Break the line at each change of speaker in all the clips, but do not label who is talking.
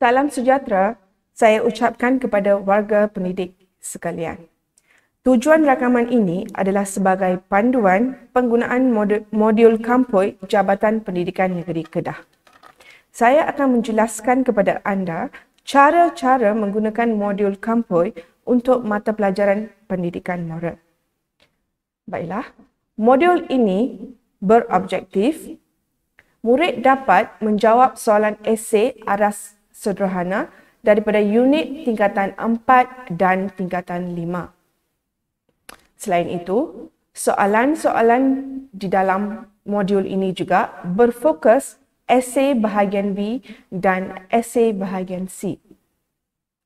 Salam sejahtera saya ucapkan kepada warga pendidik sekalian. Tujuan rakaman ini adalah sebagai panduan penggunaan modul Kampoi Jabatan Pendidikan Negeri Kedah. Saya akan menjelaskan kepada anda cara-cara menggunakan modul Kampoi untuk mata pelajaran pendidikan moral. Baiklah, modul ini berobjektif murid dapat menjawab soalan esei aras sederhana daripada unit tingkatan 4 dan tingkatan 5. Selain itu, soalan-soalan di dalam modul ini juga berfokus esei bahagian B dan esei bahagian C.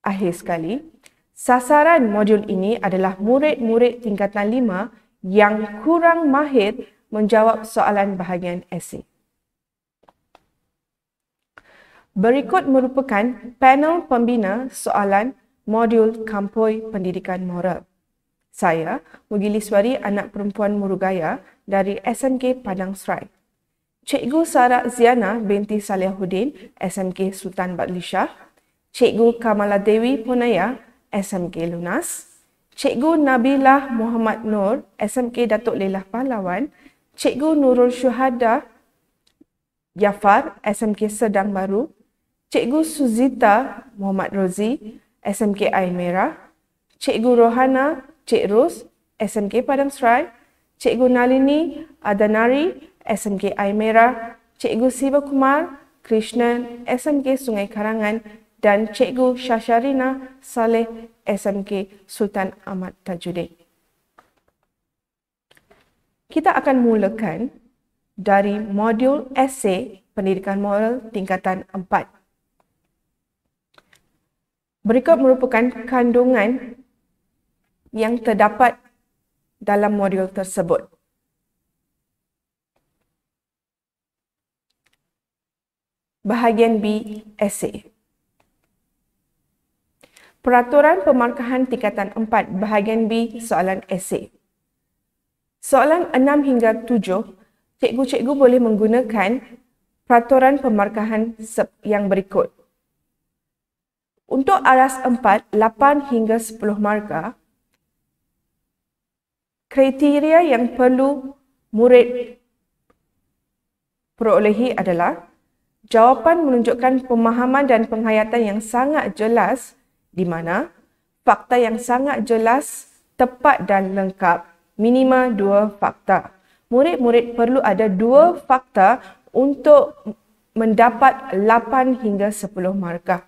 Akhir sekali, sasaran modul ini adalah murid-murid tingkatan 5 yang kurang mahir menjawab soalan bahagian esei. Berikut merupakan panel pembina soalan modul Kampoi Pendidikan Moral. Saya, Mugiliswari Anak Perempuan Murugaya dari SMK Padang Serai. Cikgu Sarah Ziana binti Salihuddin, SMK Sultan Badlishah. Cikgu Kamala Dewi Punaya, SMK Lunas. Cikgu Nabilah Muhammad Nur, SMK Datuk Lelah Pahlawan. Cikgu Nurul Syuhada Jafar, SMK Sedang Baru. Cikgu Suzita Muhammad Rozi, SMK Air Merah. Cikgu Rohana Cik Ros, SMK Padang Serai. Cikgu Nalini Adanari, SMK Air Merah. Cikgu Siva Kumar Krishnan, SMK Sungai Karangan. Dan Cikgu Syasharina Saleh, SMK Sultan Ahmad Tajuddin. Kita akan mulakan dari modul esei pendidikan moral tingkatan 4. Berikut merupakan kandungan yang terdapat dalam modul tersebut. Bahagian B, esei. Peraturan Pemarkahan Tingkatan 4, bahagian B, soalan esei. Soalan 6 hingga 7, cikgu-cikgu boleh menggunakan peraturan pemarkahan yang berikut. Untuk aras 4, 8 hingga 10 markah, kriteria yang perlu murid perolehi adalah jawapan menunjukkan pemahaman dan penghayatan yang sangat jelas di mana fakta yang sangat jelas, tepat dan lengkap, minima 2 fakta. Murid-murid perlu ada 2 fakta untuk mendapat 8 hingga 10 markah.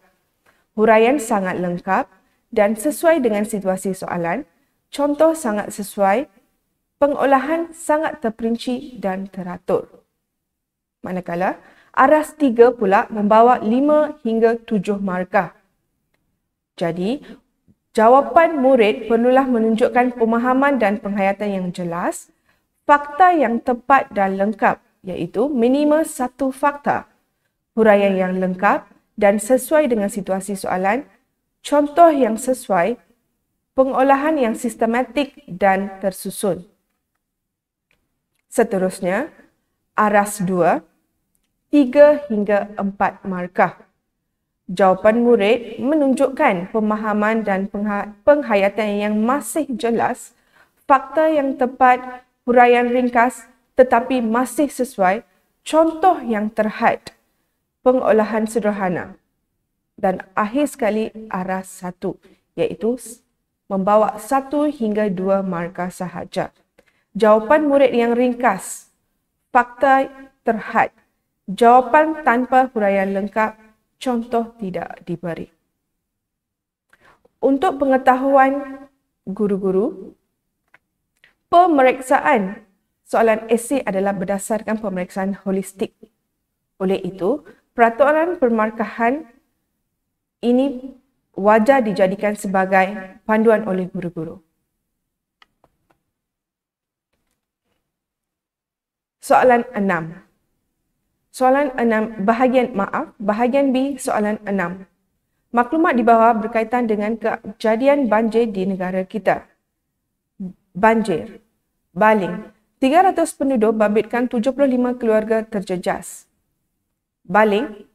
Huraian sangat lengkap dan sesuai dengan situasi soalan. Contoh sangat sesuai, pengolahan sangat terperinci dan teratur. Manakala, aras 3 pula membawa 5 hingga 7 markah. Jadi, jawapan murid perlulah menunjukkan pemahaman dan penghayatan yang jelas, fakta yang tepat dan lengkap, iaitu minima 1 fakta, huraian yang lengkap dan sesuai dengan situasi soalan, contoh yang sesuai, pengolahan yang sistematik dan tersusun. Seterusnya, aras 2, 3 hingga 4 markah. Jawapan murid menunjukkan pemahaman dan penghayatan yang masih jelas, fakta yang tepat, huraian ringkas tetapi masih sesuai, contoh yang terhad, pengolahan sederhana. Dan akhir sekali aras 1, iaitu membawa 1 hingga 2 markah sahaja. Jawapan murid yang ringkas, fakta terhad, jawapan tanpa huraian lengkap, contoh tidak diberi. Untuk pengetahuan guru-guru, pemeriksaan soalan esei adalah berdasarkan pemeriksaan holistik. Oleh itu, peraturan pemarkahan ini wajar dijadikan sebagai panduan oleh guru-guru. Soalan 6. Soalan 6, bahagian B, soalan 6. Maklumat di bawah berkaitan dengan kejadian banjir di negara kita. Banjir, Baling, 300 penduduk babitkan 75 keluarga terjejas. Baling,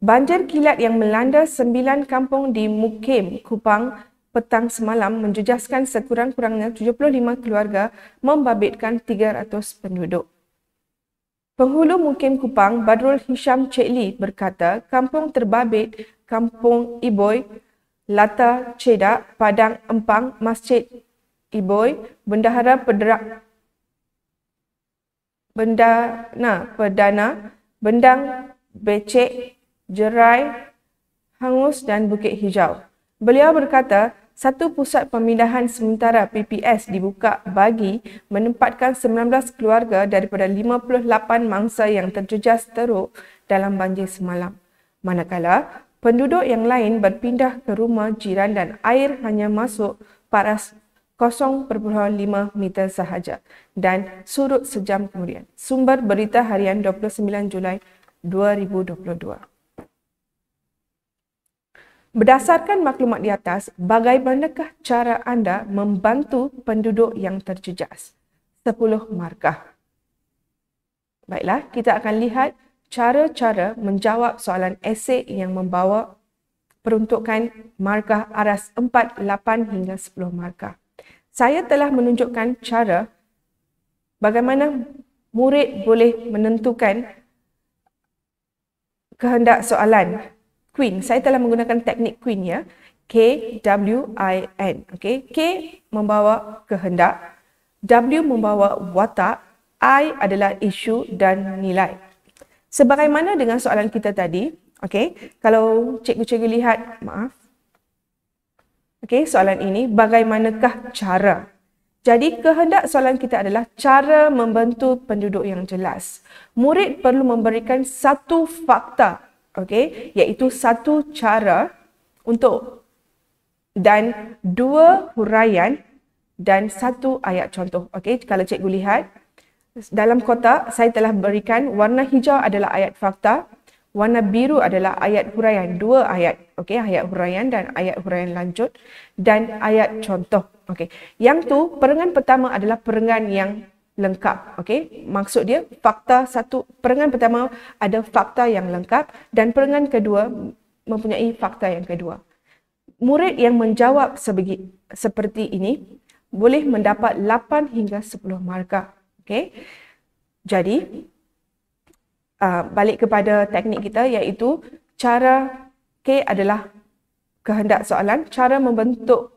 Banjir kilat yang melanda 9 kampung di Mukim, Kupang petang semalam menjejaskan sekurang-kurangnya 75 keluarga, membabitkan 300 penduduk. Penghulu Mukim Kupang, Badrul Hisham Cekli berkata, kampung terbabit Kampung Iboi, Lata Cedak, Padang Empang, Masjid Iboi, Bendahara Perdana, Bendang Becek, Jerai, Hangus dan Bukit Hijau. Beliau berkata, satu pusat pemindahan sementara PPS dibuka bagi menempatkan 19 keluarga daripada 58 mangsa yang terjejas teruk dalam banjir semalam. Manakala, penduduk yang lain berpindah ke rumah jiran dan air hanya masuk paras 0.5 meter sahaja dan surut sejam kemudian. Sumber Berita Harian 29 Julai 2022. Berdasarkan maklumat di atas, bagaimanakah cara anda membantu penduduk yang terjejas? 10 markah. Baiklah, kita akan lihat cara-cara menjawab soalan esei yang membawa peruntukan markah aras 4, 8 hingga 10 markah. Saya telah menunjukkan cara bagaimana murid boleh menentukan kehendak soalan. Queen, saya telah menggunakan teknik Queen ya. K-W-I-N. Okay. K membawa kehendak, W membawa watak, I adalah isu dan nilai. Sebagaimana dengan soalan kita tadi, okay, kalau cikgu-cikgu lihat, maaf. Okay, soalan ini, bagaimanakah cara? Jadi kehendak soalan kita adalah cara membantu penduduk yang jelas. Murid perlu memberikan satu fakta, okay, iaitu satu cara untuk dan 2 huraian dan 1 ayat contoh. Okay, kalau cikgu lihat, dalam kotak saya telah berikan warna hijau adalah ayat fakta, warna biru adalah ayat huraian, 2 ayat. Okay, ayat huraian dan ayat huraian lanjut dan ayat contoh. Okay, yang tu perengan pertama adalah perengan yang lengkap. Okey, maksud dia fakta satu, perengan pertama ada fakta yang lengkap dan perengan kedua mempunyai fakta yang kedua. Murid yang menjawab seperti ini boleh mendapat 8 hingga 10 markah. Okey. Jadi balik kepada teknik kita iaitu cara K adalah kehendak soalan, cara membantu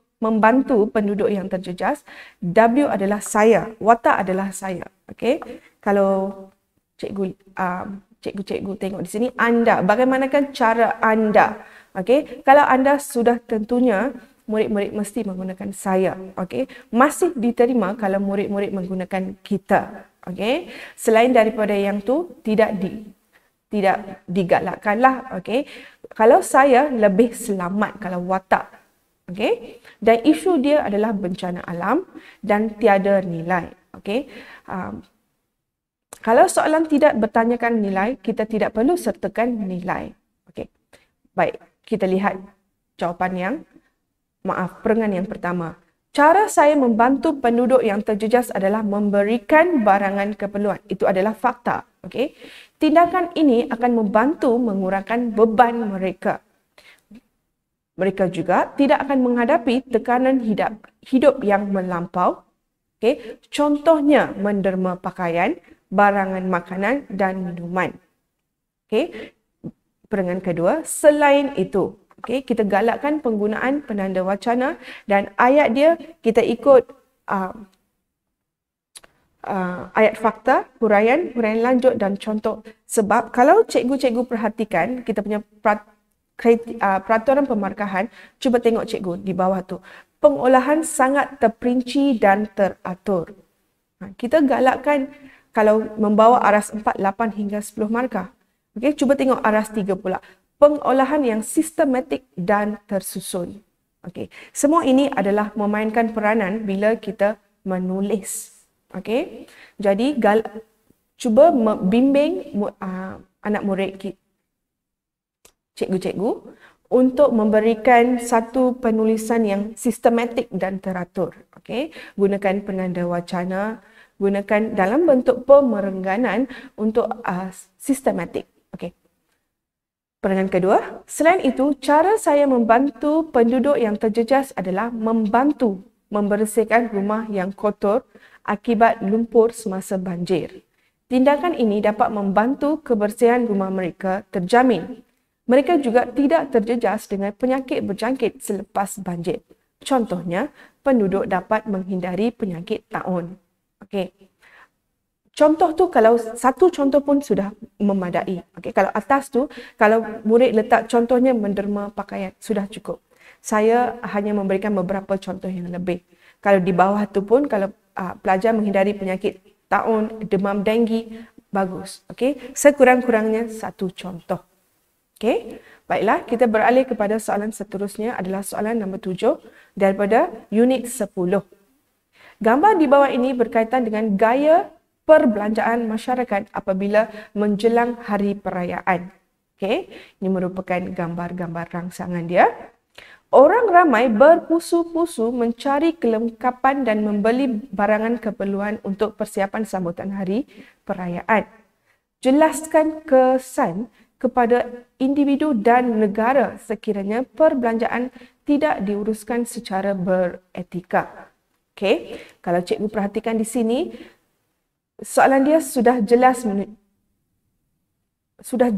penduduk yang terjejas. W adalah saya, watak adalah saya. Okey. Kalau cikgu tengok di sini, anda, bagaimanakah cara anda? Okey. Kalau anda sudah, tentunya murid-murid mesti menggunakan saya. Okey. Masih diterima kalau murid-murid menggunakan kita. Okey. Selain daripada yang tu, tidak digalakkanlah. Okey. Kalau saya, lebih selamat kalau watak. Okey, dan isu dia adalah bencana alam dan tiada nilai. Okey, kalau soalan tidak bertanyakan nilai, kita tidak perlu sertakan nilai. Okey, baik, kita lihat jawapan perengan yang pertama. Cara saya membantu penduduk yang terjejas adalah memberikan barangan keperluan. Itu adalah fakta. Okey, tindakan ini akan membantu mengurangkan beban mereka. Mereka juga tidak akan menghadapi tekanan hidup yang melampau. Okay. Contohnya menderma pakaian, barangan makanan dan minuman. Okay. Perengan kedua, selain itu, okay, kita galakkan penggunaan penanda wacana dan ayat dia kita ikut ayat fakta, huraian lanjut dan contoh. Sebab kalau cikgu-cikgu perhatikan kita punya peraturan pemarkahan, cuba tengok cikgu di bawah tu. Pengolahan sangat terperinci dan teratur. Kita galakkan kalau membawa aras 4, 8 hingga 10 markah. Okey, cuba tengok aras 3 pula. Pengolahan yang sistematik dan tersusun. Okey, semua ini adalah memainkan peranan bila kita menulis. Okey, jadi cuba bimbing anak murid kita, cikgu-cikgu, untuk memberikan satu penulisan yang sistematik dan teratur. Okey, gunakan penanda wacana, gunakan dalam bentuk pemerengganan untuk sistematik. Okey. Perangan kedua, selain itu, cara saya membantu penduduk yang terjejas adalah membantu membersihkan rumah yang kotor akibat lumpur semasa banjir. Tindakan ini dapat membantu kebersihan rumah mereka terjamin. Mereka juga tidak terjejas dengan penyakit berjangkit selepas banjir. Contohnya, penduduk dapat menghindari penyakit taun. Okey. Contoh tu kalau satu contoh pun sudah memadai. Okey, kalau atas tu, kalau murid letak contohnya menderma pakaian, sudah cukup. Saya hanya memberikan beberapa contoh yang lebih. Kalau di bawah tu pun, kalau pelajar menghindari penyakit taun, demam denggi, bagus. Okey, sekurang-kurangnya satu contoh. Okey, baiklah, kita beralih kepada soalan seterusnya adalah soalan nombor 7 daripada unit 10. Gambar di bawah ini berkaitan dengan gaya perbelanjaan masyarakat apabila menjelang hari perayaan. Okey, ini merupakan gambar-gambar rangsangan dia. Orang ramai berpusu-pusu mencari kelengkapan dan membeli barangan keperluan untuk persiapan sambutan hari perayaan. Jelaskan kesan kepada individu dan negara sekiranya perbelanjaan tidak diuruskan secara beretika. Okey, kalau cikgu perhatikan di sini, soalan dia sudah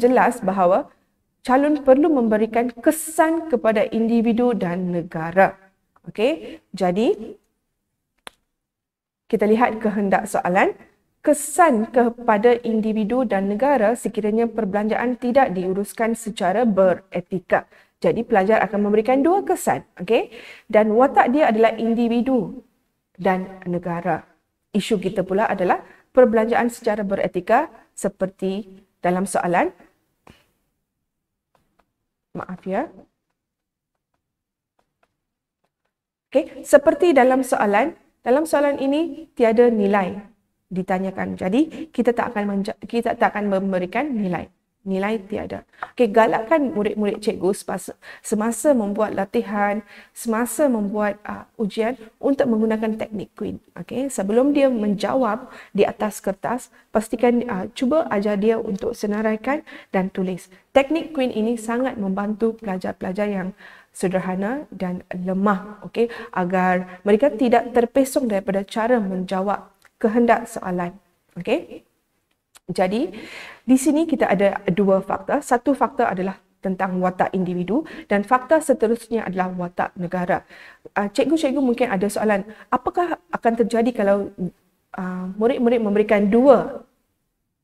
jelas bahawa calon perlu memberikan kesan kepada individu dan negara. Okey, jadi kita lihat kehendak soalan. Kesan kepada individu dan negara sekiranya perbelanjaan tidak diuruskan secara beretika. Jadi pelajar akan memberikan dua kesan, okey? Dan watak dia adalah individu dan negara. Isu kita pula adalah perbelanjaan secara beretika seperti dalam soalan. Maaf ya. Okey, seperti dalam soalan ini tiada nilai ditanyakan. Jadi kita tak akan memberikan nilai. Nilai tiada. Okey, galakkan murid-murid cikgu semasa membuat latihan, semasa membuat ujian untuk menggunakan teknik Queen. Okey, sebelum dia menjawab di atas kertas, pastikan cuba ajar dia untuk senaraikan dan tulis. Teknik Queen ini sangat membantu pelajar-pelajar yang sederhana dan lemah, okey, agar mereka tidak terpesong daripada cara menjawab kehendak soalan. Okey. Jadi, di sini kita ada dua fakta. Satu fakta adalah tentang watak individu dan fakta seterusnya adalah watak negara. Cikgu-cikgu mungkin ada soalan, apakah akan terjadi kalau murid-murid memberikan dua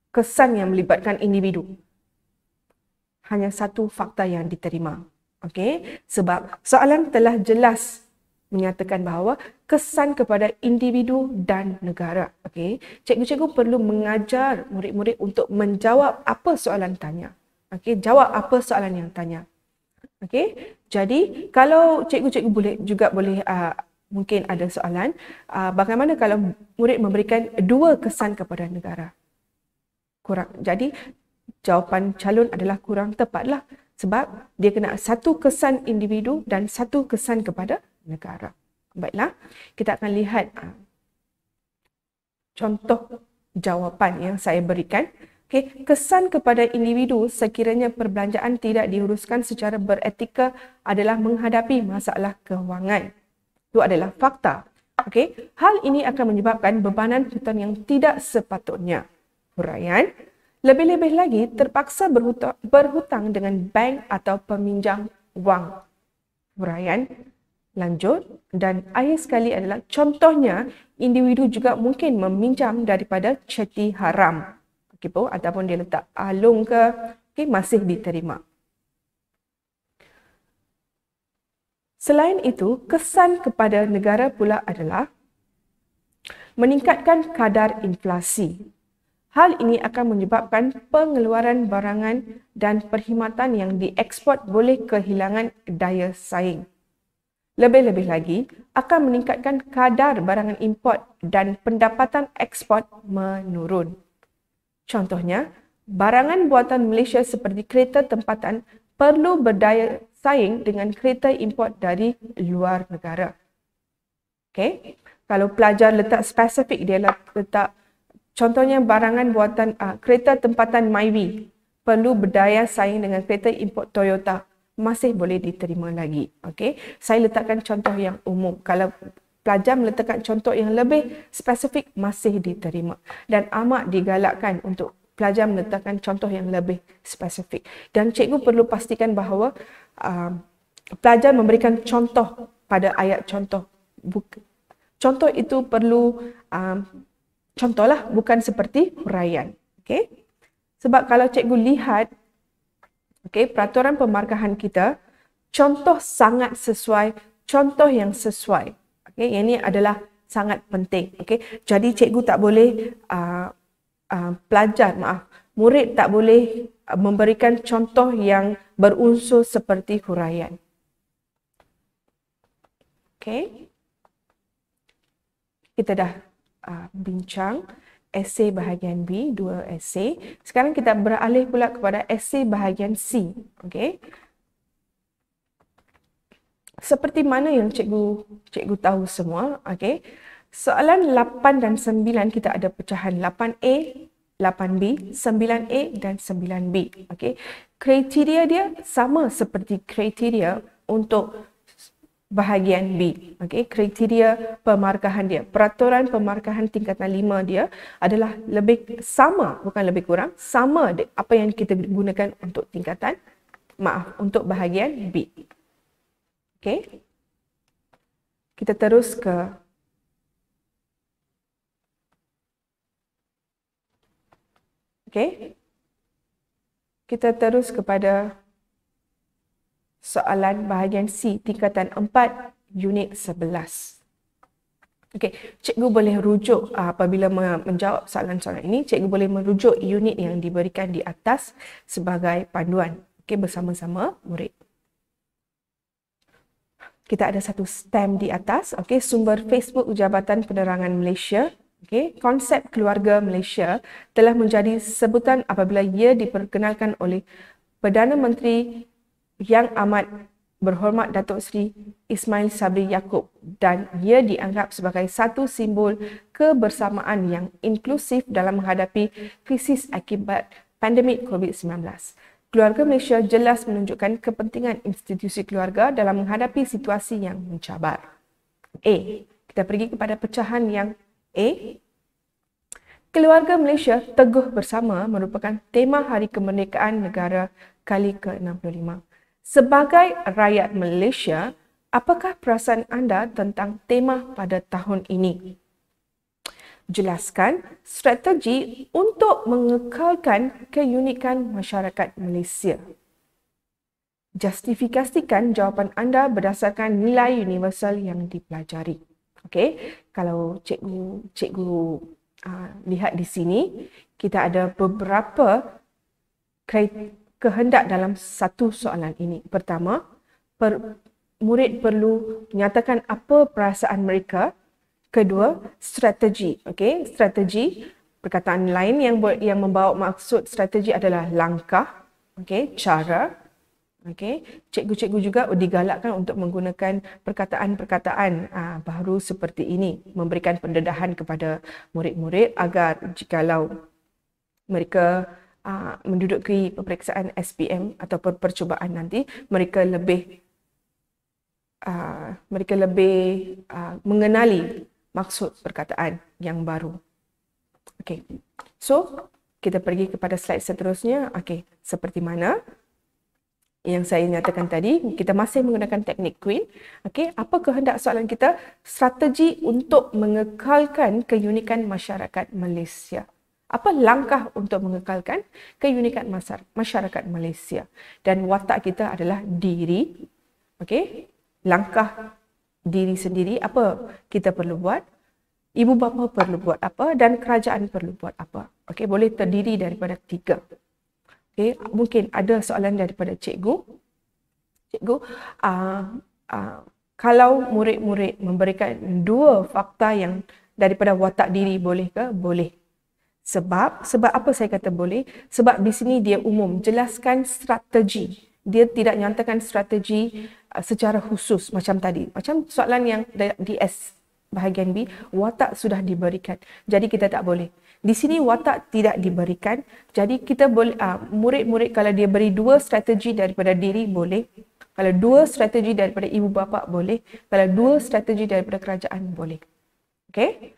kesan yang melibatkan individu? Hanya satu fakta yang diterima. Okey, sebab soalan telah jelas menyatakan bahawa kesan kepada individu dan negara. Okey, cikgu-cikgu perlu mengajar murid-murid untuk menjawab apa soalan tanya. Okey, jawab apa soalan yang tanya. Okey, jadi kalau cikgu-cikgu boleh mungkin ada soalan, bagaimana kalau murid memberikan dua kesan kepada negara? Kurang. Jadi jawapan calon adalah kurang tepatlah sebab dia kena satu kesan individu dan satu kesan kepada negara. Baiklah, kita akan lihat contoh jawapan yang saya berikan. Okey, kesan kepada individu sekiranya perbelanjaan tidak diuruskan secara beretika adalah menghadapi masalah kewangan. Itu adalah fakta. Okey, hal ini akan menyebabkan bebanan hutang yang tidak sepatutnya. Huraian, lebih-lebih lagi terpaksa berhutang dengan bank atau peminjam wang. Huraian, lanjut, dan akhir sekali adalah contohnya individu juga mungkin meminjam daripada ceti haram. Okey, ataupun dia letak alung ke, okey, masih diterima. Selain itu, kesan kepada negara pula adalah meningkatkan kadar inflasi. Hal ini akan menyebabkan pengeluaran barangan dan perkhidmatan yang dieksport boleh kehilangan daya saing. Lebih-lebih lagi, akan meningkatkan kadar barangan import dan pendapatan ekspor menurun. Contohnya, barangan buatan Malaysia seperti kereta tempatan perlu berdaya saing dengan kereta import dari luar negara. Okey, kalau pelajar letak spesifik, dia letak contohnya barangan buatan kereta tempatan Myvi perlu berdaya saing dengan kereta import Toyota, masih boleh diterima lagi. Okey, saya letakkan contoh yang umum. Kalau pelajar meletakkan contoh yang lebih spesifik, masih diterima. Dan amat digalakkan untuk pelajar meletakkan contoh yang lebih spesifik. Dan cikgu perlu pastikan bahawa pelajar memberikan contoh pada ayat contoh. Contoh itu perlu contohlah, bukan seperti huraian. Okey? Sebab kalau cikgu lihat peraturan pemarkahan kita, contoh sangat sesuai, contoh yang sesuai. Okey, yang ini adalah sangat penting. Okey, jadi cikgu tak boleh murid tak boleh memberikan contoh yang berunsur seperti huraian. Okey. Kita dah bincang esei bahagian B, 2 esei. Sekarang kita beralih pula kepada esei bahagian C. Okey. Seperti mana yang cikgu tahu semua, okey. Soalan 8 dan 9 kita ada pecahan 8A, 8B, 9A dan 9B. Okey. Kriteria dia sama seperti kriteria untuk bahagian B. Okey, kriteria pemarkahan dia, peraturan pemarkahan tingkatan 5 dia adalah lebih sama, bukan lebih kurang, sama apa yang kita gunakan untuk untuk bahagian B. Okey. Kita terus ke kita terus kepada soalan bahagian C, tingkatan 4, unit 11. Okey, cikgu boleh rujuk apabila menjawab soalan-soalan ini, cikgu boleh merujuk unit yang diberikan di atas sebagai panduan. Okey, bersama-sama murid. Kita ada satu stem di atas, okey, sumber Facebook Jabatan Penerangan Malaysia. Okey, konsep keluarga Malaysia telah menjadi sebutan apabila ia diperkenalkan oleh Perdana Menteri Yang Amat Berhormat Datuk Seri Ismail Sabri Yaakob, dan ia dianggap sebagai satu simbol kebersamaan yang inklusif dalam menghadapi krisis akibat pandemik COVID-19. Keluarga Malaysia jelas menunjukkan kepentingan institusi keluarga dalam menghadapi situasi yang mencabar. A. Kita pergi kepada pecahan yang A. Keluarga Malaysia Teguh Bersama merupakan tema Hari Kemerdekaan Negara kali ke-65. Sebagai rakyat Malaysia, apakah perasaan anda tentang tema pada tahun ini? Jelaskan strategi untuk mengekalkan keunikan masyarakat Malaysia. Justifikasikan jawapan anda berdasarkan nilai universal yang dipelajari. Okey, kalau cikgu lihat di sini, kita ada beberapa kehendak dalam satu soalan ini. Pertama, murid perlu menyatakan apa perasaan mereka. Kedua, strategi. Okey, strategi, perkataan lain yang membawa maksud strategi adalah langkah, okey, cara. Okey, cikgu-cikgu juga digalakkan untuk menggunakan perkataan-perkataan baru seperti ini, memberikan pendedahan kepada murid-murid agar jikalau mereka menduduki peperiksaan SPM ataupun percubaan nanti, mereka lebih mengenali maksud perkataan yang baru. Okey, so kita pergi kepada slide seterusnya. Okey, seperti mana yang saya nyatakan tadi, kita masih menggunakan teknik Queen. Okey, apa kehendak soalan kita? Strategi untuk mengekalkan keunikan masyarakat Malaysia. Apa langkah untuk mengekalkan keunikan masyarakat Malaysia? Dan watak kita adalah diri. Okey, langkah diri sendiri, apa kita perlu buat? Ibu bapa perlu buat apa? Dan kerajaan perlu buat apa? Okey, boleh terdiri daripada 3. Okay, mungkin ada soalan daripada cikgu. Cikgu, kalau murid-murid memberikan 2 fakta yang daripada watak diri, boleh ke? Boleh. Sebab apa saya kata boleh? Sebab di sini dia umum, jelaskan strategi. Dia tidak nyatakan strategi secara khusus macam tadi. Macam soalan yang bahagian B, watak sudah diberikan. Jadi kita tak boleh. Di sini watak tidak diberikan. Jadi kita boleh, murid-murid kalau dia beri 2 strategi daripada diri boleh. Kalau 2 strategi daripada ibu bapa boleh. Kalau 2 strategi daripada kerajaan boleh. Okey?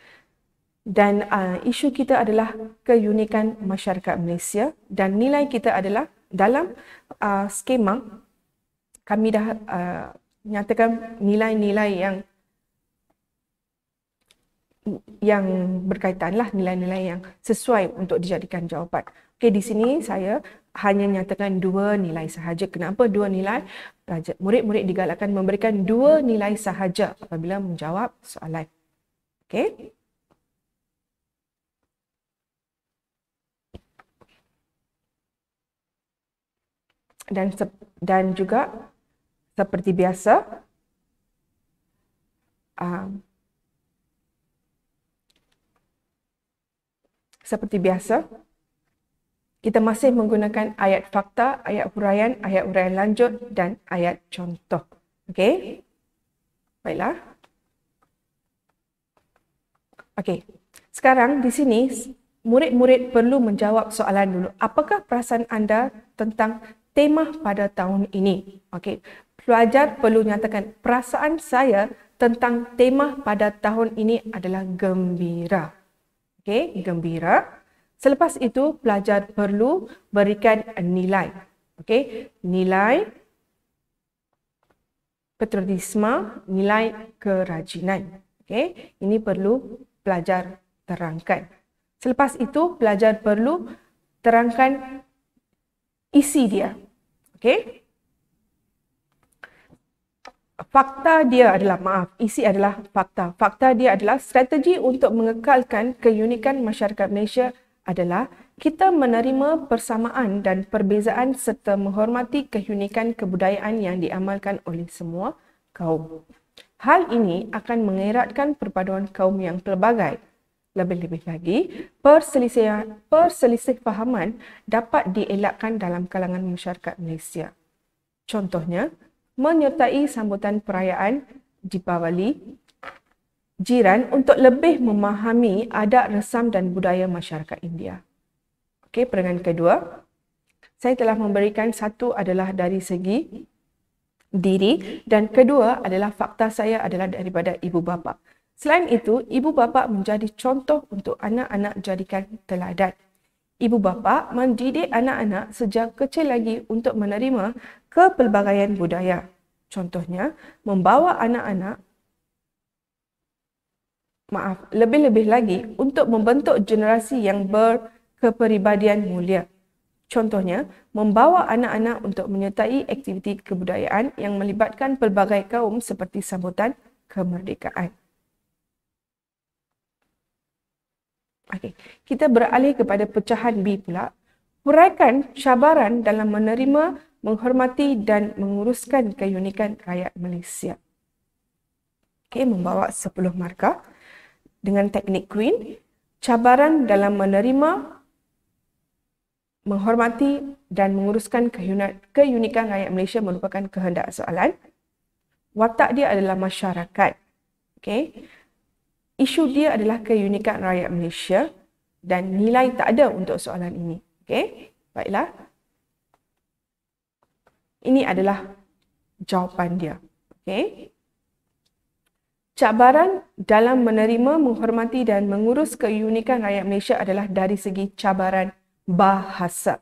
Dan isu kita adalah keunikan masyarakat Malaysia dan nilai kita adalah dalam skema kami dah nyatakan nilai-nilai yang berkaitan lah, nilai-nilai yang sesuai untuk dijadikan jawapan. Okey, di sini saya hanya nyatakan 2 nilai sahaja. Kenapa 2 nilai? Murid-murid digalakkan memberikan 2 nilai sahaja apabila menjawab soalan. Okey. Dan juga seperti biasa kita masih menggunakan ayat fakta, ayat huraian lanjut dan ayat contoh. Okey? Baiklah. Okey. Sekarang di sini murid-murid perlu menjawab soalan dulu. Apakah perasaan anda tentang tema pada tahun ini? Okey. Pelajar perlu nyatakan perasaan saya tentang tema pada tahun ini adalah gembira. Okey, gembira. Selepas itu pelajar perlu berikan nilai. Okey, nilai patriotisme, nilai kerajinan. Okey, ini perlu pelajar terangkan. Selepas itu pelajar perlu terangkan isi dia. Okey. Isi adalah fakta. Fakta dia adalah strategi untuk mengekalkan keunikan masyarakat Malaysia adalah kita menerima persamaan dan perbezaan serta menghormati keunikan kebudayaan yang diamalkan oleh semua kaum. Hal ini akan mengeratkan perpaduan kaum yang pelbagai. Lebih-lebih lagi, perselisih fahaman dapat dielakkan dalam kalangan masyarakat Malaysia. Contohnya, menyertai sambutan perayaan Deepawali jiran untuk lebih memahami adat, resam dan budaya masyarakat India. Okey, perangan kedua, saya telah memberikan satu adalah dari segi diri dan kedua adalah fakta saya adalah daripada ibu bapa. Selain itu, ibu bapa menjadi contoh untuk anak-anak jadikan teladan. Ibu bapa mendidik anak-anak sejak kecil lagi untuk menerima kepelbagaian budaya. Contohnya, membawa anak-anak lebih-lebih lagi untuk membentuk generasi yang berkepribadian mulia. Contohnya, membawa anak-anak untuk menyertai aktiviti kebudayaan yang melibatkan pelbagai kaum seperti sambutan kemerdekaan. Okey, kita beralih kepada pecahan B pula. Huraikan cabaran dalam menerima, menghormati dan menguruskan keunikan rakyat Malaysia. Okey, membawa 10 markah dengan teknik Queen. Cabaran dalam menerima, menghormati dan menguruskan keunikan rakyat Malaysia merupakan kehendak soalan. Watak dia adalah masyarakat. Okey. Isu dia adalah keunikan rakyat Malaysia dan nilai tak ada untuk soalan ini. Okey, baiklah. Ini adalah jawapan dia. Okey. Cabaran dalam menerima, menghormati dan mengurus keunikan rakyat Malaysia adalah dari segi cabaran bahasa.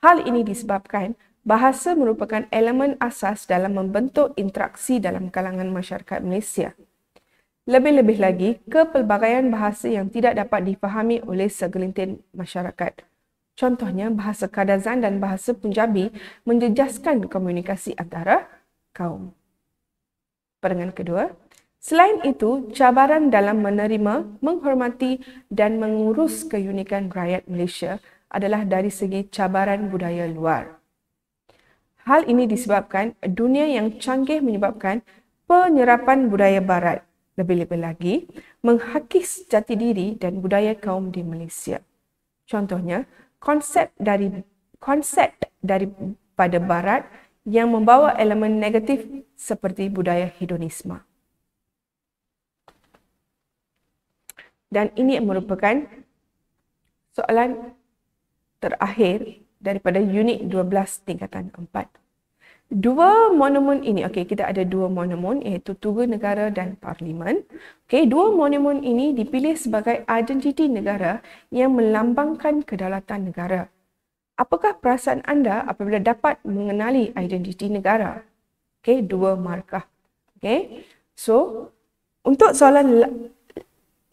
Hal ini disebabkan bahasa merupakan elemen asas dalam membentuk interaksi dalam kalangan masyarakat Malaysia. Lebih-lebih lagi, kepelbagaian bahasa yang tidak dapat difahami oleh segelintir masyarakat. Contohnya, bahasa Kadazan dan bahasa Punjabi menjejaskan komunikasi antara kaum. Perangan kedua, selain itu, cabaran dalam menerima, menghormati dan mengurus keunikan rakyat Malaysia adalah dari segi cabaran budaya luar. Hal ini disebabkan dunia yang canggih menyebabkan penyerapan budaya barat. Lebih-lebih lagi, menghakis jati diri dan budaya kaum di Malaysia. Contohnya, konsep daripada barat yang membawa elemen negatif seperti budaya hedonisme. Dan ini merupakan soalan terakhir daripada unit 12 tingkatan 4. Dua monumen ini, okey, kita ada dua monumen iaitu Tugu Negara dan Parlimen. Okey, dua monumen ini dipilih sebagai identiti negara yang melambangkan kedaulatan negara. Apakah perasaan anda apabila dapat mengenali identiti negara? Okey, dua markah. Okey. So, untuk soalan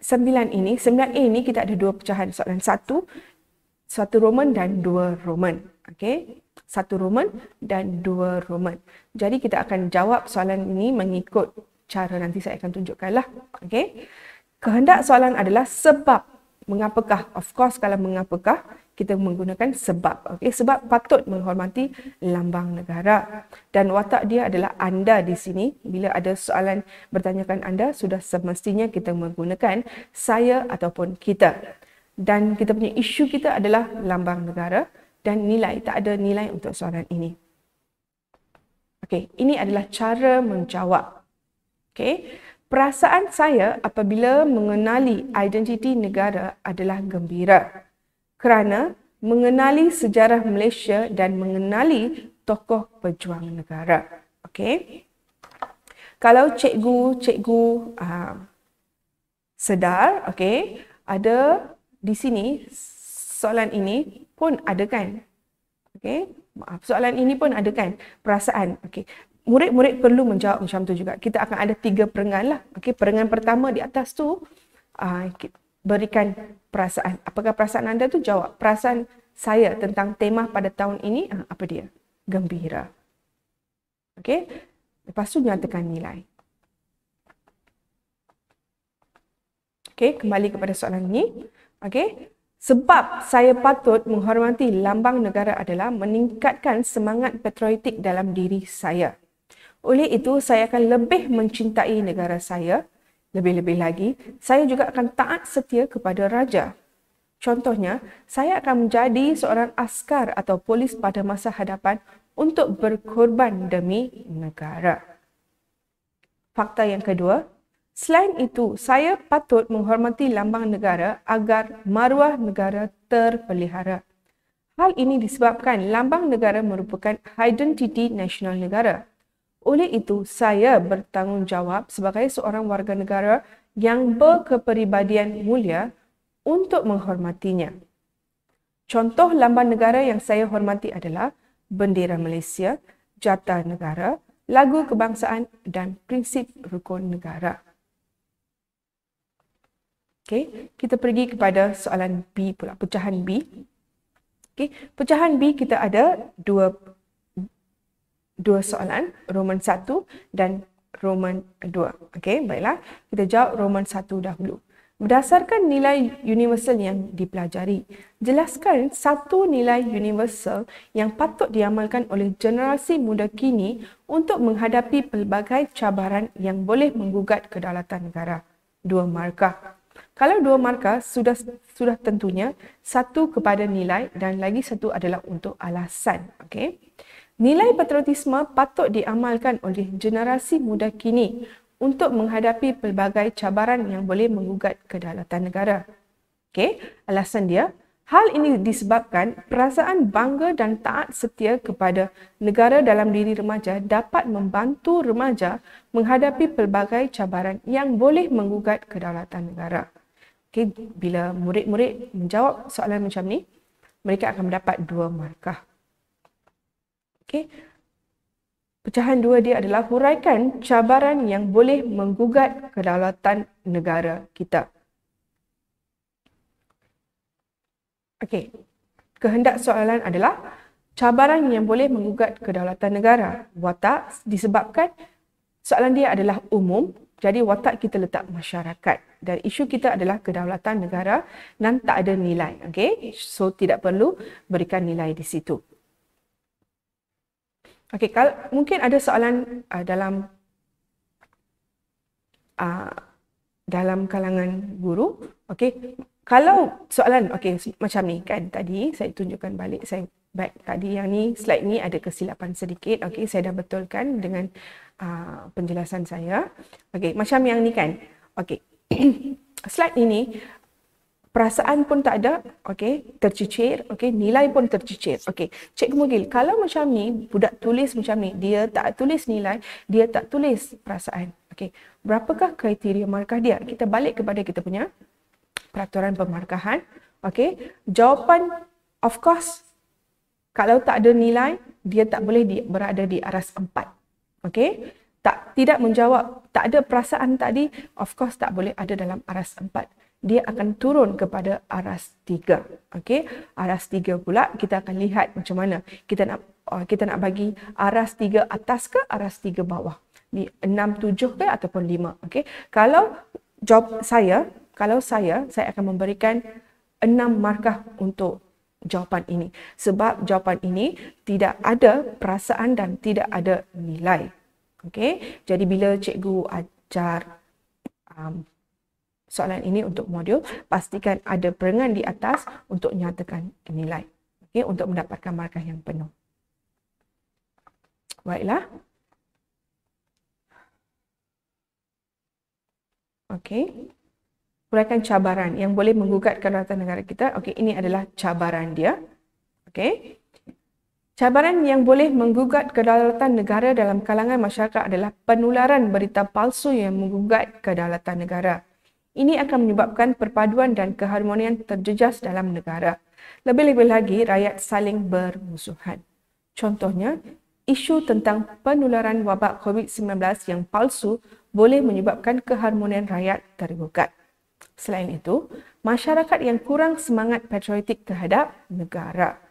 9 ini, 9A ini kita ada dua pecahan soalan. Satu Roman dan dua Roman. Okey. Satu Roman dan dua Roman. Jadi kita akan jawab soalan ini mengikut cara nanti saya akan tunjukkanlah. Okey. Kehendak soalan adalah sebab. Mengapakah? Of course kalau mengapakah kita menggunakan sebab. Okey, sebab patut menghormati lambang negara. Dan watak dia adalah anda di sini. Bila ada soalan bertanyakan anda, sudah semestinya kita menggunakan saya ataupun kita. Dan kita punya isu kita adalah lambang negara. Dan nilai, tak ada nilai untuk soalan ini. Okey, ini adalah cara menjawab. Okey, perasaan saya apabila mengenali identiti negara adalah gembira. Kerana mengenali sejarah Malaysia dan mengenali tokoh pejuang negara. Okey. Kalau cikgu sedar, okey, ada di sini soalan ini pun ada kan? Okey, maaf, soalan ini pun ada kan? Perasaan. Okey. Murid-murid perlu menjawab macam tu juga. Kita akan ada 3 perengan lah. Okey, perengan pertama di atas tu berikan perasaan. Apakah perasaan anda tu? Jawab. Perasaan saya tentang tema pada tahun ini apa dia? Gembira. Okey. Lepas tu nyatakan nilai. Okey, kembali kepada soalan ini. Okey. Sebab saya patut menghormati lambang negara adalah meningkatkan semangat patriotik dalam diri saya. Oleh itu, saya akan lebih mencintai negara saya. Lebih-lebih lagi, saya juga akan taat setia kepada raja. Contohnya, saya akan menjadi seorang askar atau polis pada masa hadapan untuk berkorban demi negara. Fakta yang kedua, selain itu, saya patut menghormati lambang negara agar maruah negara terpelihara. Hal ini disebabkan lambang negara merupakan identiti nasional negara. Oleh itu, saya bertanggungjawab sebagai seorang warga negara yang berkepribadian mulia untuk menghormatinya. Contoh lambang negara yang saya hormati adalah bendera Malaysia, Jata Negara, lagu kebangsaan dan prinsip rukun negara. Okey, kita pergi kepada soalan B pula, pecahan B. Okey, pecahan B kita ada dua soalan, Roman 1 dan Roman 2. Okey, baiklah. Kita jawab Roman 1 dahulu. Berdasarkan nilai universal yang dipelajari, jelaskan satu nilai universal yang patut diamalkan oleh generasi muda kini untuk menghadapi pelbagai cabaran yang boleh menggugat kedaulatan negara. 2 markah. Kalau 2 markah, sudah tentunya satu kepada nilai dan lagi satu adalah untuk alasan. Okey. Nilai patriotisme patut diamalkan oleh generasi muda kini untuk menghadapi pelbagai cabaran yang boleh menggugat kedaulatan negara. Okey, alasan dia, hal ini disebabkan perasaan bangga dan taat setia kepada negara dalam diri remaja dapat membantu remaja menghadapi pelbagai cabaran yang boleh menggugat kedaulatan negara. Okey, bila murid-murid menjawab soalan macam ni, mereka akan mendapat 2 markah. Okey. Pecahan 2 dia adalah huraikan cabaran yang boleh menggugat kedaulatan negara kita. Okey. Kehendak soalan adalah cabaran yang boleh menggugat kedaulatan negara. Watak disebabkan soalan dia adalah umum, jadi watak kita letak masyarakat dan isu kita adalah kedaulatan negara dan tak ada nilai. Okey. So tidak perlu berikan nilai di situ. Okey, kalau mungkin ada soalan dalam kalangan guru. Okey, kalau soalan macam ni kan, tadi saya tunjukkan balik, tadi yang ni slide ni ada kesilapan sedikit. Okey, saya dah betulkan dengan penjelasan saya. Okey, macam yang ni kan. Okey. slide ini perasaan pun tak ada, okey, tercicir, okey, nilai pun tercicir. Okey, Cikgu Mugil, kalau macam ni, budak tulis macam ni, dia tak tulis nilai, dia tak tulis perasaan. Okey, berapakah kriteria markah dia? Kita balik kepada kita punya peraturan pemarkahan. Okey, jawapan of course, kalau tak ada nilai, dia tak boleh berada di aras 4. Okey, tidak menjawab, tak ada perasaan tadi, of course tak boleh ada dalam aras 4. Dia akan turun kepada aras 3. Okey, aras 3 pula kita akan lihat macam mana kita nak bagi aras 3 atas ke aras 3 bawah. Di 6, 7 ke ataupun 5. Okey, kalau saya akan memberikan 6 markah untuk jawapan ini. Sebab jawapan ini tidak ada perasaan dan tidak ada nilai. Okey, jadi bila cikgu ajar soalan ini untuk modul, pastikan ada perengan di atas untuk nyatakan nilai. Okey, untuk mendapatkan markah yang penuh. Baiklah. Okey. Uraikan cabaran yang boleh menggugat kedaulatan negara kita. Okey, ini adalah cabaran dia. Okey. Cabaran yang boleh menggugat kedaulatan negara dalam kalangan masyarakat adalah penularan berita palsu yang menggugat kedaulatan negara. Ini akan menyebabkan perpaduan dan keharmonian terjejas dalam negara. Lebih-lebih lagi, rakyat saling bermusuhan. Contohnya, isu tentang penularan wabak COVID-19 yang palsu boleh menyebabkan keharmonian rakyat tergugat. Selain itu, masyarakat yang kurang semangat patriotik terhadap negara.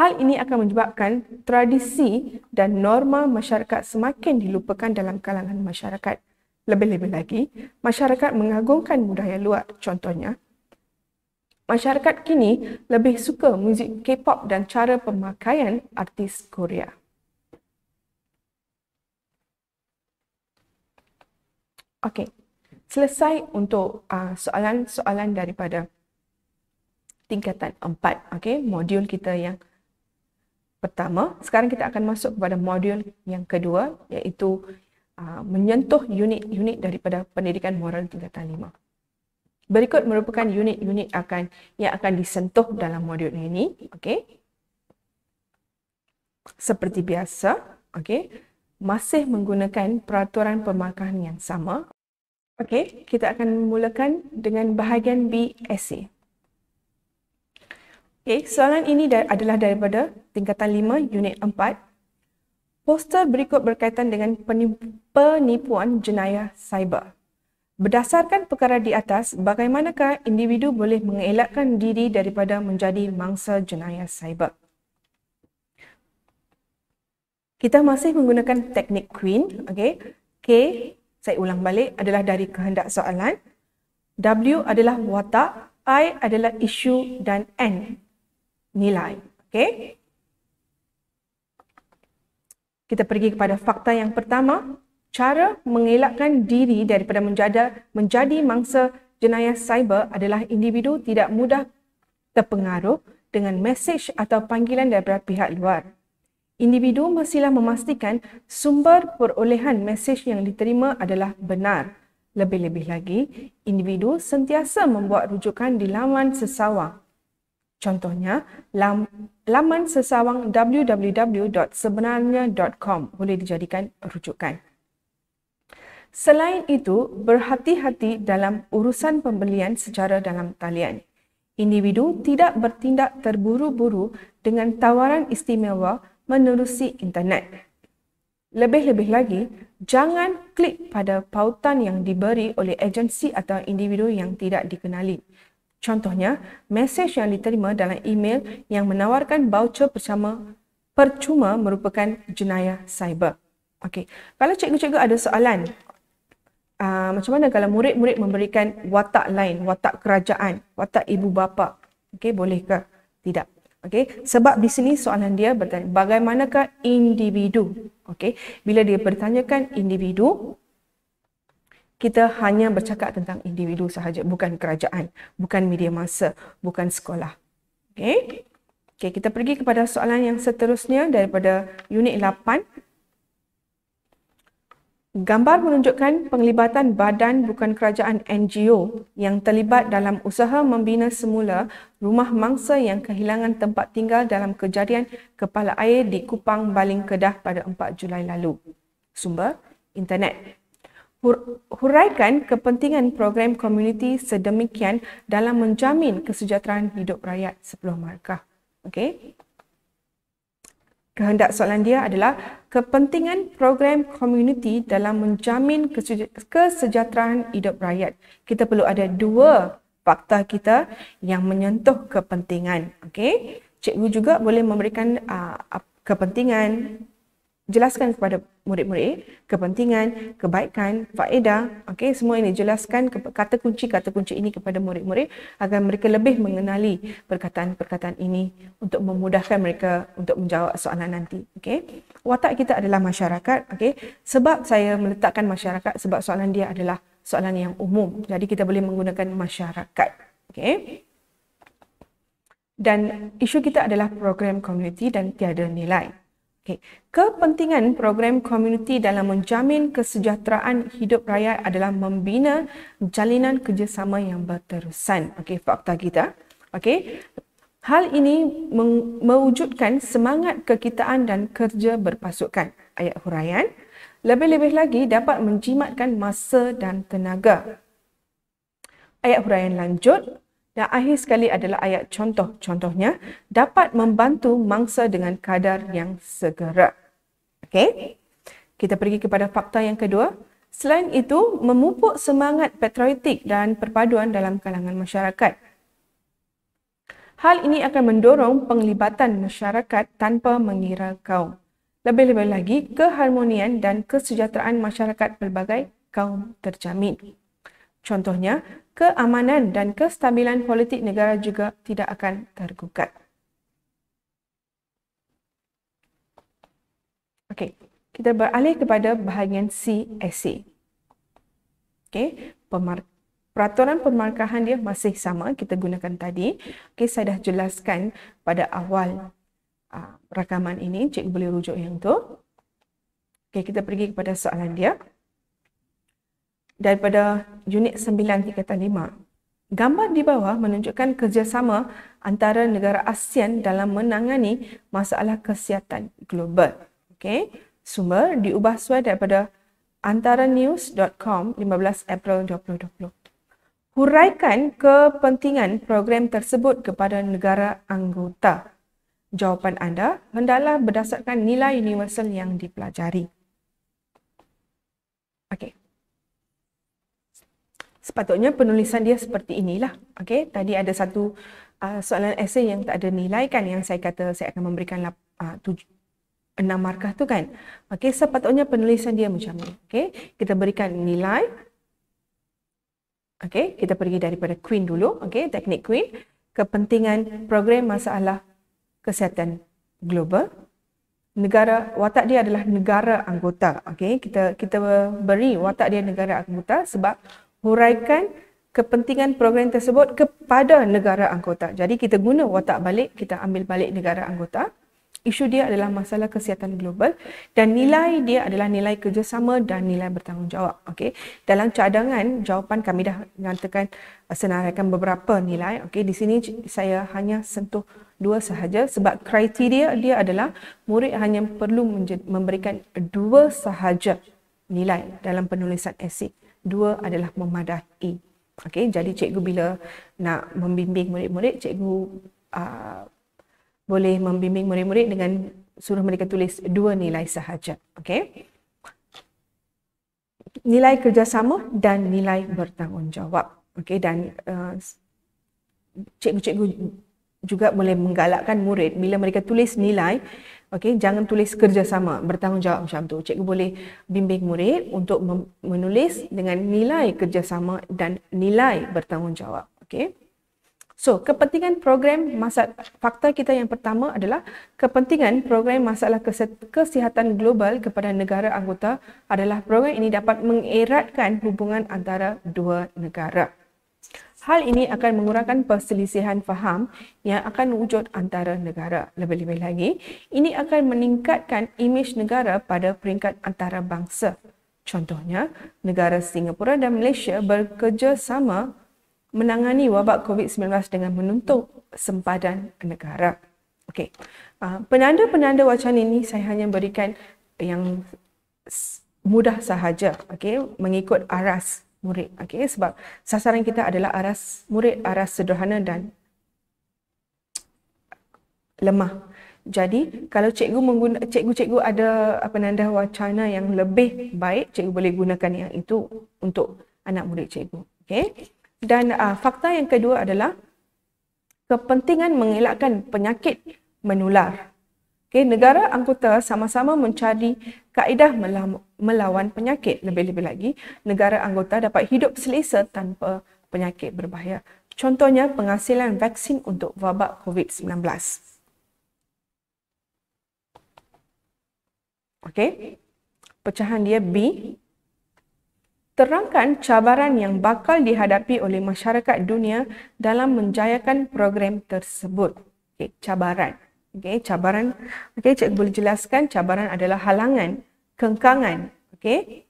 Hal ini akan menyebabkan tradisi dan norma masyarakat semakin dilupakan dalam kalangan masyarakat. Lebih-lebih lagi, masyarakat mengagungkan budaya luar. Contohnya, masyarakat kini lebih suka muzik K-pop dan cara pemakaian artis Korea. Okey, selesai untuk soalan-soalan daripada tingkatan 4. Okey, modul kita yang pertama. Sekarang kita akan masuk kepada modul yang kedua, iaitu menyentuh unit-unit daripada pendidikan moral tingkatan 5. Berikut merupakan unit-unit yang akan disentuh dalam modul ini. Okey. Seperti biasa, okey, masih menggunakan peraturan pemarkahan yang sama. Okey, kita akan memulakan dengan bahagian B, essay. Okey, soalan ini adalah daripada tingkatan 5, unit 4. Poster berikut berkaitan dengan penipuan jenayah cyber. Berdasarkan perkara di atas, bagaimanakah individu boleh mengelakkan diri daripada menjadi mangsa jenayah cyber? Kita masih menggunakan teknik Queen. Okay. K, saya ulang balik, adalah dari kehendak soalan. W adalah watak, I adalah isu dan N nilai. Okay. Kita pergi kepada fakta yang pertama. Cara mengelakkan diri daripada menjadi mangsa jenayah cyber adalah individu tidak mudah terpengaruh dengan mesej atau panggilan daripada pihak luar. Individu mestilah memastikan sumber perolehan mesej yang diterima adalah benar. Lebih-lebih lagi, individu sentiasa membuat rujukan di laman sesawang. Contohnya, laman sesawang www.sebenarnya.com boleh dijadikan rujukan. Selain itu, berhati-hati dalam urusan pembelian secara dalam talian. Individu tidak bertindak terburu-buru dengan tawaran istimewa menerusi internet. Lebih-lebih lagi, jangan klik pada pautan yang diberi oleh agensi atau individu yang tidak dikenali. Contohnya, mesej yang diterima dalam email yang menawarkan voucher percuma merupakan jenayah cyber. Okey, kalau cikgu-cikgu ada soalan, macam mana kalau murid-murid memberikan watak lain, watak kerajaan, watak ibu bapa? Okey, boleh ke? Tidak. Okey, sebab di sini soalan dia bertanya, bagaimanakah individu? Okey, bila dia bertanyakan individu, kita hanya bercakap tentang individu sahaja, bukan kerajaan, bukan media massa, bukan sekolah. Okey. Okey, kita pergi kepada soalan yang seterusnya daripada unit 8. Gambar menunjukkan penglibatan badan bukan kerajaan NGO yang terlibat dalam usaha membina semula rumah mangsa yang kehilangan tempat tinggal dalam kejadian kepala air di Kupang, Baling, Kedah pada 4 Julai lalu. Sumber, internet. Huraikan kepentingan program komuniti sedemikian dalam menjamin kesejahteraan hidup rakyat 10 markah. Okey. Kehendak soalan dia adalah kepentingan program komuniti dalam menjamin kesejahteraan hidup rakyat. Kita perlu ada dua fakta kita yang menyentuh kepentingan. Okey. Cikgu juga boleh memberikan kepentingan, jelaskan kepada murid-murid kepentingan, kebaikan, faedah. Okey, semua ini jelaskan kata kunci ini kepada murid-murid agar mereka lebih mengenali perkataan-perkataan ini untuk memudahkan mereka untuk menjawab soalan nanti. Okey. Watak kita adalah masyarakat. Okey. Sebab saya meletakkan masyarakat sebab soalan dia adalah soalan yang umum. Jadi kita boleh menggunakan masyarakat. Okey. Dan isu kita adalah program komuniti dan tiada nilai. Okay. Kepentingan program komuniti dalam menjamin kesejahteraan hidup rakyat adalah membina jalinan kerjasama yang berterusan. Okey, fakta kita. Okey. Hal ini mewujudkan semangat kekitaan dan kerja berpasukan. Ayat huraian. Lebih-lebih lagi dapat menjimatkan masa dan tenaga. Ayat huraian lanjut. Dan akhir sekali adalah ayat contoh. Contohnya, dapat membantu mangsa dengan kadar yang segera. Okey. Kita pergi kepada fakta yang kedua. Selain itu, memupuk semangat patriotik dan perpaduan dalam kalangan masyarakat. Hal ini akan mendorong penglibatan masyarakat tanpa mengira kaum. Lebih-lebih lagi, keharmonian dan kesejahteraan masyarakat pelbagai kaum terjamin. Contohnya, keamanan dan kestabilan politik negara juga tidak akan tergugat. Okey, kita beralih kepada bahagian C, essay. Okey, peraturan pemarkahan dia masih sama kita gunakan tadi. Okey, saya dah jelaskan pada awal rakaman ini, cikgu boleh rujuk yang tu. Okey, kita pergi kepada soalan dia. Daripada unit 9 tingkatan 5. Gambar di bawah menunjukkan kerjasama antara negara ASEAN dalam menangani masalah kesihatan global. Okey, sumber diubah sesuai daripada antaranews.com 15 April 2020. Huraikan kepentingan program tersebut kepada negara anggota. Jawapan anda hendaklah berdasarkan nilai universal yang dipelajari. Okey. Sepatutnya penulisan dia seperti inilah. Okey, tadi ada satu soalan esei yang tak ada nilai kan, yang saya kata saya akan memberikan 6 markah tu kan. Okey, sepatutnya penulisan dia macam ni. Okey, kita berikan nilai. Okey, kita pergi daripada Queen dulu. Okey, teknik Queen. Kepentingan program masalah kesihatan global. Negara, watak dia adalah negara anggota. Okey, kita beri watak dia negara anggota sebab huraikan kepentingan program tersebut kepada negara anggota. Jadi kita guna watak balik, kita ambil balik negara anggota. Isu dia adalah masalah kesihatan global dan nilai dia adalah nilai kerjasama dan nilai bertanggungjawab. Okey. Dalam cadangan jawapan kami dah nyatakan senaraikan beberapa nilai. Okey, di sini saya hanya sentuh 2 sahaja sebab kriteria dia adalah murid hanya perlu memberikan 2 sahaja nilai dalam penulisan esei. 2 adalah memadai. Okey, jadi cikgu bila nak membimbing murid-murid, cikgu boleh membimbing murid-murid dengan suruh mereka tulis 2 nilai sahaja. Okey. Nilai kerjasama dan nilai bertanggungjawab. Okey, dan cikgu-cikgu juga boleh menggalakkan murid bila mereka tulis nilai, okey, jangan tulis kerjasama, bertanggungjawab macam tu. Cikgu boleh bimbing murid untuk menulis dengan nilai kerjasama dan nilai bertanggungjawab. Okey. So, kepentingan program fakta kita yang pertama adalah kepentingan program masalah kesihatan global kepada negara anggota adalah program ini dapat mengeratkan hubungan antara 2 negara. Hal ini akan mengurangkan perselisihan faham yang akan wujud antara negara. Lebih-lebih lagi, ini akan meningkatkan imej negara pada peringkat antarabangsa. Contohnya, negara Singapura dan Malaysia bekerjasama menangani wabak COVID-19 dengan menuntut sempadan negara. Okey. Penanda-penanda wacana ini saya hanya berikan yang mudah sahaja, okey, mengikut aras murid, okey, sebab sasaran kita adalah aras murid, aras sederhana dan lemah. Jadi, kalau cikgu-cikgu ada penanda wacana yang lebih baik, cikgu boleh gunakan yang itu untuk anak murid cikgu. Okey. Dan fakta yang kedua adalah kepentingan mengelakkan penyakit menular. Okay, negara anggota sama-sama mencari kaedah melawan penyakit. Lebih-lebih lagi, negara anggota dapat hidup selesa tanpa penyakit berbahaya. Contohnya, penghasilan vaksin untuk wabak COVID-19. Okey, pecahan dia B. Terangkan cabaran yang bakal dihadapi oleh masyarakat dunia dalam menjayakan program tersebut. Okay, cabaran. Okay, cabaran. Okay, cikgu boleh jelaskan cabaran adalah halangan, kengkangan. Okay.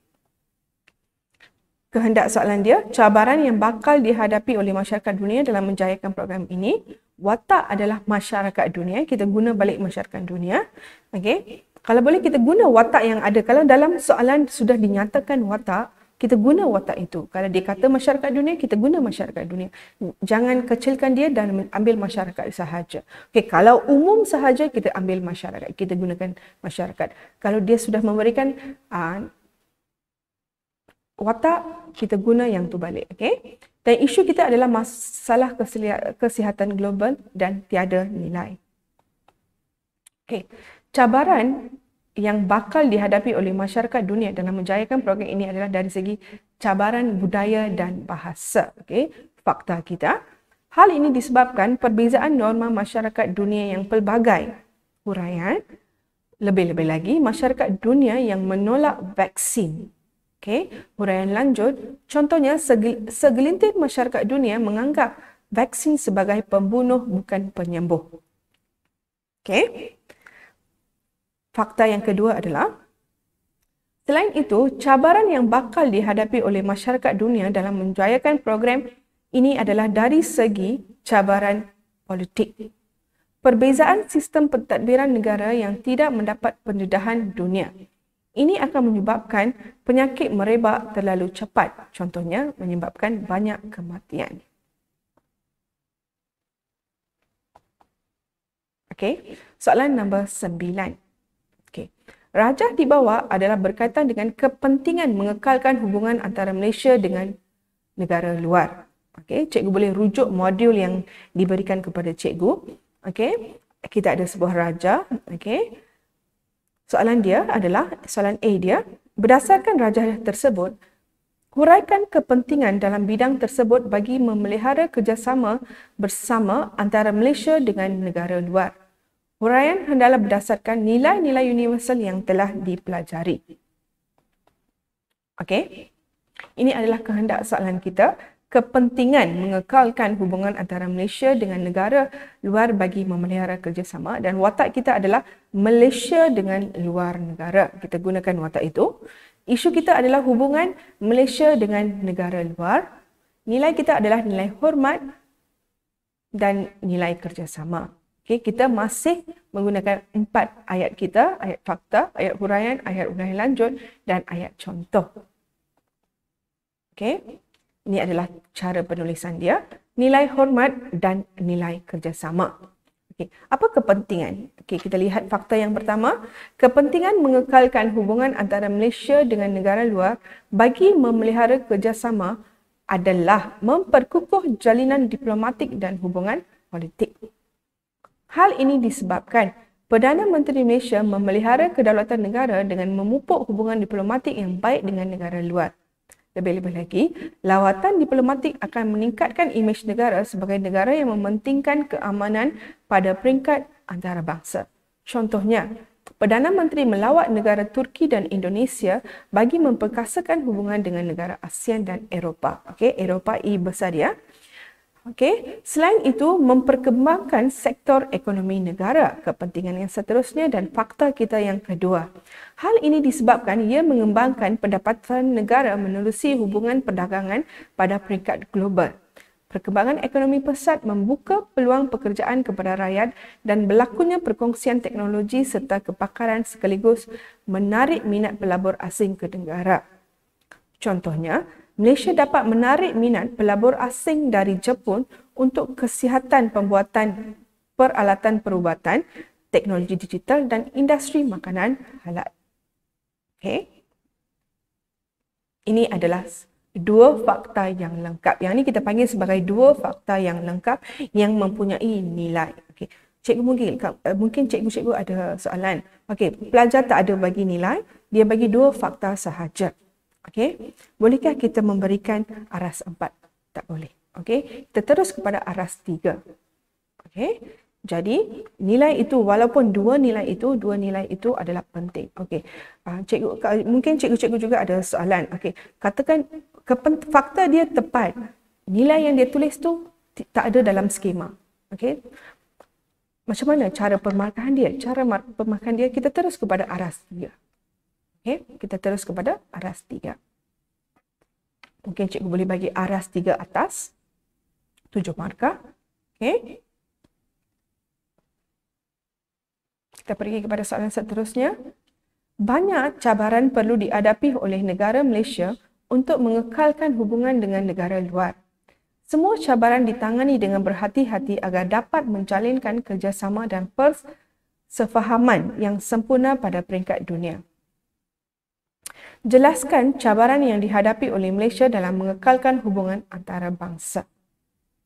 Kehendak soalan dia, cabaran yang bakal dihadapi oleh masyarakat dunia dalam menjayakan program ini. Watak adalah masyarakat dunia. Kita guna balik masyarakat dunia. Okay. Kalau boleh kita guna watak yang ada. Kalau dalam soalan sudah dinyatakan watak, kita guna watak itu. Kalau dia kata masyarakat dunia, kita guna masyarakat dunia. Jangan kecilkan dia dan ambil masyarakat sahaja. Okey, kalau umum sahaja, kita ambil masyarakat. Kita gunakan masyarakat. Kalau dia sudah memberikan watak, kita guna yang tu balik. Okey? Dan isu kita adalah masalah kesihatan global dan tiada nilai. Okey. Cabaran yang bakal dihadapi oleh masyarakat dunia dalam menjayakan program ini adalah dari segi cabaran budaya dan bahasa. Okey, fakta kita. Hal ini disebabkan perbezaan norma masyarakat dunia yang pelbagai. Huraian, lebih-lebih lagi masyarakat dunia yang menolak vaksin. Okey, huraian lanjut. Contohnya, segelintir masyarakat dunia menganggap vaksin sebagai pembunuh bukan penyembuh. Okey. Fakta yang kedua adalah, selain itu, cabaran yang bakal dihadapi oleh masyarakat dunia dalam menjayakan program ini adalah dari segi cabaran politik. Perbezaan sistem pentadbiran negara yang tidak mendapat pendedahan dunia. Ini akan menyebabkan penyakit merebak terlalu cepat. Contohnya, menyebabkan banyak kematian. Okey, soalan nombor 9. Rajah di bawah adalah berkaitan dengan kepentingan mengekalkan hubungan antara Malaysia dengan negara luar. Okey, cikgu boleh rujuk modul yang diberikan kepada cikgu. Okey, kita ada sebuah rajah. Okey, soalan dia adalah, soalan A dia, berdasarkan rajah tersebut, huraikan kepentingan dalam bidang tersebut bagi memelihara kerjasama bersama antara Malaysia dengan negara luar. Huraian hendaklah berdasarkan nilai-nilai universal yang telah dipelajari. Okey. Ini adalah kehendak soalan kita. Kepentingan mengekalkan hubungan antara Malaysia dengan negara luar bagi memelihara kerjasama, dan watak kita adalah Malaysia dengan luar negara. Kita gunakan watak itu. Isu kita adalah hubungan Malaysia dengan negara luar. Nilai kita adalah nilai hormat dan nilai kerjasama. Okay, kita masih menggunakan 4 ayat kita, ayat fakta, ayat huraian lanjut dan ayat contoh. Okay, ini adalah cara penulisan dia. Nilai hormat dan nilai kerjasama. Okay, apa kepentingan? Okay, kita lihat fakta yang pertama. Kepentingan mengekalkan hubungan antara Malaysia dengan negara luar bagi memelihara kerjasama adalah memperkukuh jalinan diplomatik dan hubungan politik. Hal ini disebabkan Perdana Menteri Malaysia memelihara kedaulatan negara dengan memupuk hubungan diplomatik yang baik dengan negara luar. Lebih-lebih lagi, lawatan diplomatik akan meningkatkan imej negara sebagai negara yang mementingkan keamanan pada peringkat antarabangsa. Contohnya, Perdana Menteri melawat negara Turki dan Indonesia bagi memperkasakan hubungan dengan negara ASEAN dan Eropah. Okey, Eropah I besar dia. Okey, selain itu memperkembangkan sektor ekonomi negara, kepentingan yang seterusnya dan fakta kita yang kedua. Hal ini disebabkan ia mengembangkan pendapatan negara menerusi hubungan perdagangan pada peringkat global. Perkembangan ekonomi pesat membuka peluang pekerjaan kepada rakyat dan berlakunya perkongsian teknologi serta kepakaran sekaligus menarik minat pelabur asing ke negara. Contohnya, Malaysia dapat menarik minat pelabur asing dari Jepun untuk kesihatan pembuatan peralatan perubatan, teknologi digital dan industri makanan halal. Okey. Ini adalah dua fakta yang lengkap. Yang ini kita panggil sebagai dua fakta yang lengkap yang mempunyai nilai. Okey. Cikgu mungkin cikgu ada soalan. Okey, pelajar tak ada bagi nilai, dia bagi dua fakta sahaja. Okey, bolehkah kita memberikan aras 4? Tak boleh. Okey, kita terus kepada aras 3. Okey, jadi nilai itu, walaupun dua nilai itu adalah penting. Okey, mungkin cikgu juga ada soalan. Okey, katakan fakta dia tepat, nilai yang dia tulis tu tak ada dalam skema. Okey, macam mana cara pemarkahan dia? Cara pemarkahan dia, kita terus kepada aras 3. Okey, kita terus kepada aras 3. Mungkin cikgu boleh bagi aras 3 atas, 7 markah. Okey. Kita pergi kepada soalan seterusnya. Banyak cabaran perlu dihadapi oleh negara Malaysia untuk mengekalkan hubungan dengan negara luar. Semua cabaran ditangani dengan berhati-hati agar dapat menjalinkan kerjasama dan persefahaman yang sempurna pada peringkat dunia. Jelaskan cabaran yang dihadapi oleh Malaysia dalam mengekalkan hubungan antarabangsa.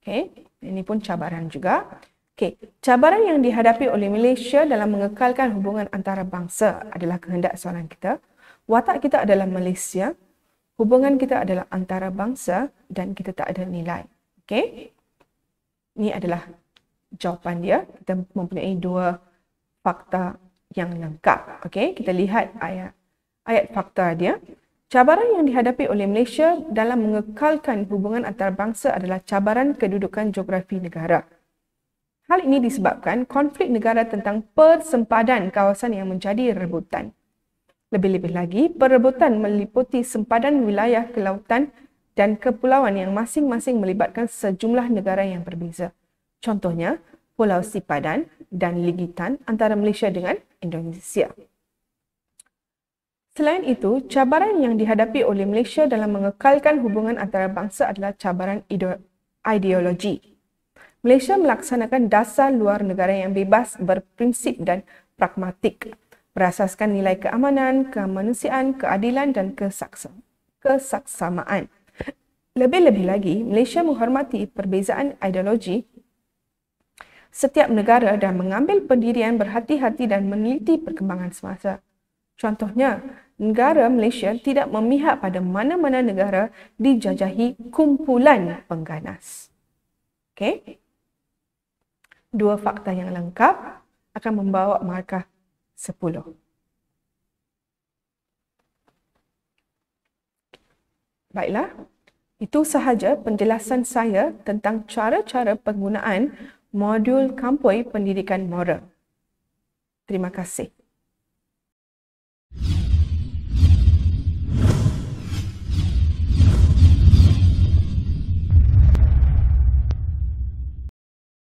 Okey, ini pun cabaran juga. Okey, cabaran yang dihadapi oleh Malaysia dalam mengekalkan hubungan antarabangsa adalah kehendak soalan kita. Watak kita adalah Malaysia, hubungan kita adalah antarabangsa dan kita tak ada nilai. Okey, ini adalah jawapan dia. Kita mempunyai dua fakta yang lengkap. Okey, kita lihat ayat fakta dia. Cabaran yang dihadapi oleh Malaysia dalam mengekalkan hubungan antarabangsa adalah cabaran kedudukan geografi negara. Hal ini disebabkan konflik negara tentang persempadan kawasan yang menjadi rebutan. Lebih-lebih lagi, perebutan meliputi sempadan wilayah kelautan dan kepulauan yang masing-masing melibatkan sejumlah negara yang berbeza. Contohnya, Pulau Sipadan dan Ligitan antara Malaysia dengan Indonesia. Selain itu, cabaran yang dihadapi oleh Malaysia dalam mengekalkan hubungan antarabangsa adalah cabaran ideologi. Malaysia melaksanakan dasar luar negara yang bebas, berprinsip dan pragmatik, berasaskan nilai keamanan, kemanusiaan, keadilan dan kesaksamaan. Lebih-lebih lagi, Malaysia menghormati perbezaan ideologi setiap negara dan mengambil pendirian berhati-hati dan meneliti perkembangan semasa. Contohnya, negara Malaysia tidak memihak pada mana-mana negara dijajahi kumpulan pengganas. Okey? Dua fakta yang lengkap akan membawa markah 10. Baiklah, itu sahaja penjelasan saya tentang cara-cara penggunaan modul Kampoi Pendidikan Moral. Terima kasih.